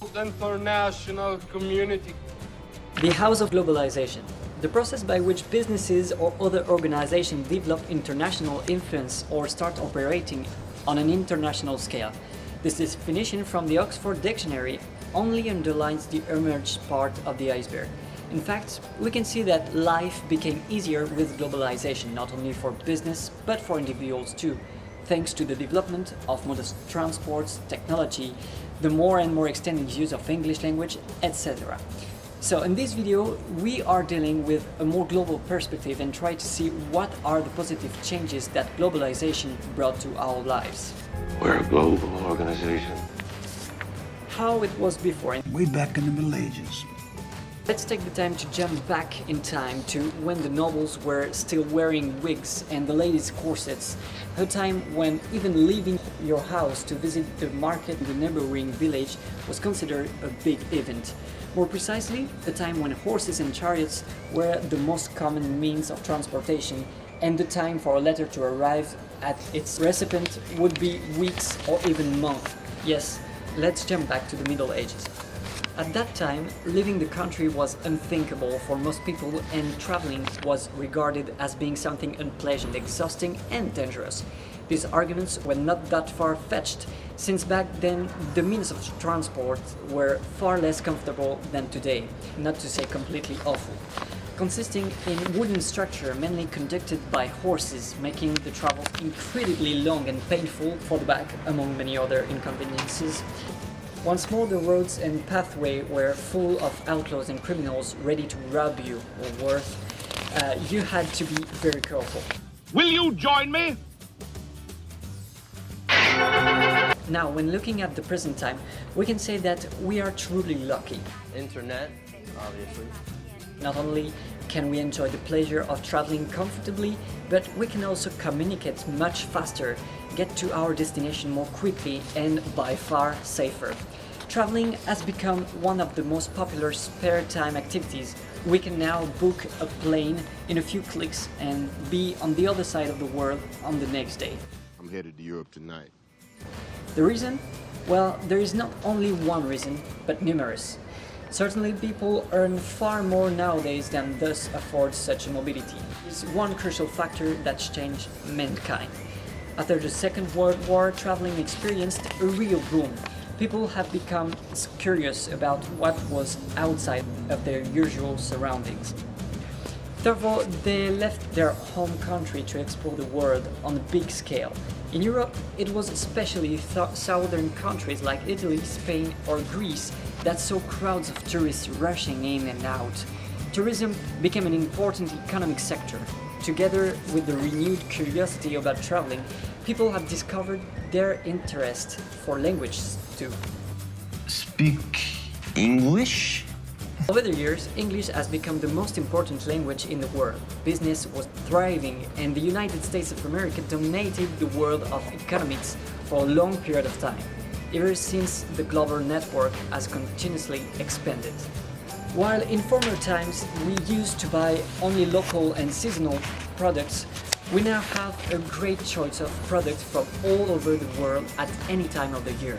International community. The House of Globalization, the process by which businesses or other organizations develop international influence or start operating on an international scale. This definition from the Oxford Dictionary only underlines the emerged part of the iceberg. In fact, we can see that life became easier with globalization, not only for business, but for individuals too, thanks to the development of modern transports, technology, the more and more extended use of English language, etc. So in this video, we are dealing with a more global perspective and try to see what are the positive changes that globalization brought to our lives. We're a global organization. How it was before. Way back in the Middle Ages. Let's take the time to jump back in time to when the nobles were still wearing wigs and the ladies corsets, a time when even leaving your house to visit the market in the neighboring village was considered a big event. More precisely, a time when horses and chariots were the most common means of transportation, and the time for a letter to arrive at its recipient would be weeks or even months. Yes, let's jump back to the Middle Ages. At that time, leaving the country was unthinkable for most people, and traveling was regarded as being something unpleasant, exhausting and dangerous. These arguments were not that far-fetched, since back then the means of transport were far less comfortable than today, not to say completely awful. Consisting in wooden structure mainly conducted by horses, making the travel incredibly long and painful for the back, among many other inconveniences. Once more, the roads and pathway were full of outlaws and criminals ready to rob you, or worse, you had to be very careful. Will you join me? Now, when looking at the present time, we can say that we are truly lucky. Internet, obviously. Not only can we enjoy the pleasure of traveling comfortably, but we can also communicate much faster, get to our destination more quickly and by far safer. Traveling has become one of the most popular spare time activities. We can now book a plane in a few clicks and be on the other side of the world on the next day. I'm headed to Europe tonight. The reason? Well, there is not only one reason, but numerous. Certainly, people earn far more nowadays than thus afford such a mobility. It's one crucial factor that's changed mankind. After the Second World War, traveling experienced a real boom. People have become curious about what was outside of their usual surroundings. Therefore, they left their home country to explore the world on a big scale. In Europe, it was especially southern countries like Italy, Spain or Greece that saw crowds of tourists rushing in and out. Tourism became an important economic sector. Together with the renewed curiosity about traveling, people have discovered their interest for languages too. Speak English? Over the years, English has become the most important language in the world. Business was thriving and the United States of America dominated the world of economics for a long period of time, ever since the global network has continuously expanded. While in former times we used to buy only local and seasonal products, we now have a great choice of products from all over the world at any time of the year.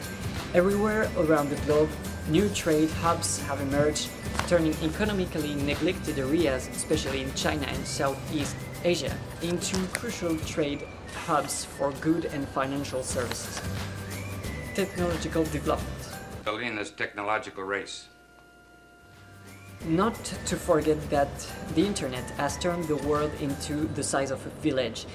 Everywhere around the globe, new trade hubs have emerged, turning economically neglected areas, especially in China and Southeast Asia, into crucial trade hubs for good and financial services. Technological development. In this technological race. Not to forget that the internet has turned the world into the size of a village.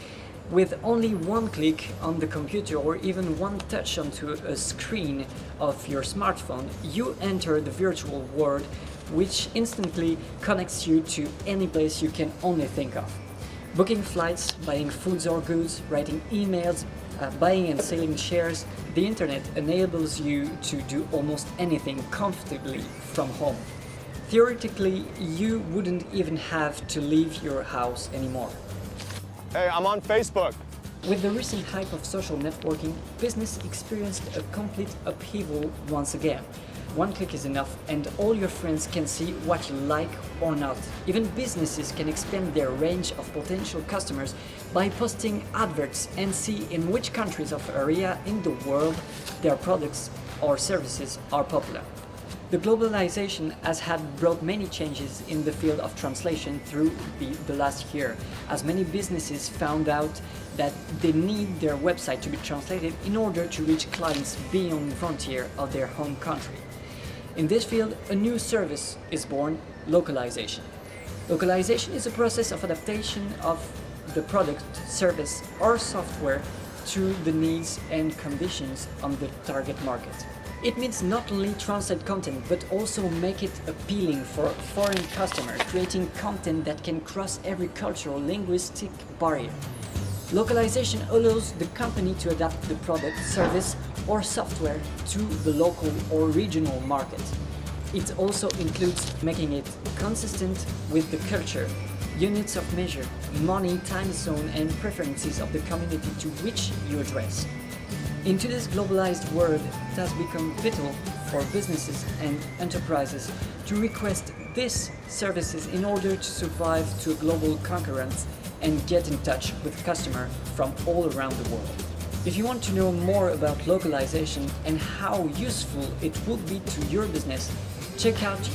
With only one click on the computer or even one touch onto a screen of your smartphone, you enter the virtual world, which instantly connects you to any place you can only think of. Booking flights, buying foods or goods, writing emails, buying and selling shares, the internet enables you to do almost anything comfortably from home. Theoretically, you wouldn't even have to leave your house anymore. Hey, I'm on Facebook. With the recent hype of social networking, business experienced a complete upheaval once again. One click is enough and all your friends can see what you like or not. Even businesses can expand their range of potential customers by posting adverts and see in which countries of area in the world their products or services are popular. The globalization has brought many changes in the field of translation through the last year, as many businesses found out that they need their website to be translated in order to reach clients beyond the frontier of their home country. In this field, a new service is born: localization. Localization is a process of adaptation of the product, service, or software to the needs and conditions on the target market. It means not only translate content, but also make it appealing for foreign customers, creating content that can cross every cultural, linguistic barrier. Localization allows the company to adapt the product, service, or software to the local or regional market. It also includes making it consistent with the culture, units of measure, money, time zone, and preferences of the community to which you address. In today's globalized world, it has become vital for businesses and enterprises to request these services in order to survive to a global concurrence and get in touch with customers from all around the world. If you want to know more about localization and how useful it would be to your business, check out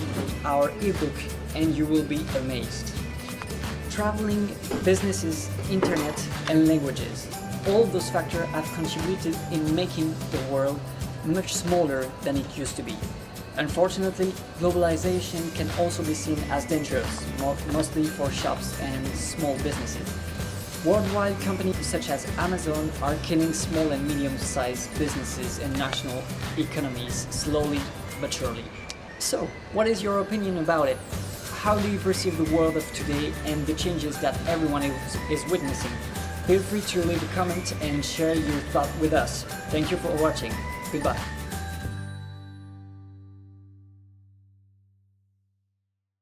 our ebook and you will be amazed. Traveling, businesses, internet, and languages. All those factors have contributed in making the world much smaller than it used to be. Unfortunately, globalization can also be seen as dangerous, mostly for shops and small businesses. Worldwide companies such as Amazon are killing small and medium-sized businesses and national economies slowly but surely. So, what is your opinion about it? How do you perceive the world of today and the changes that everyone is witnessing? Feel free to leave a comment and share your thought with us. Thank you for watching. Goodbye.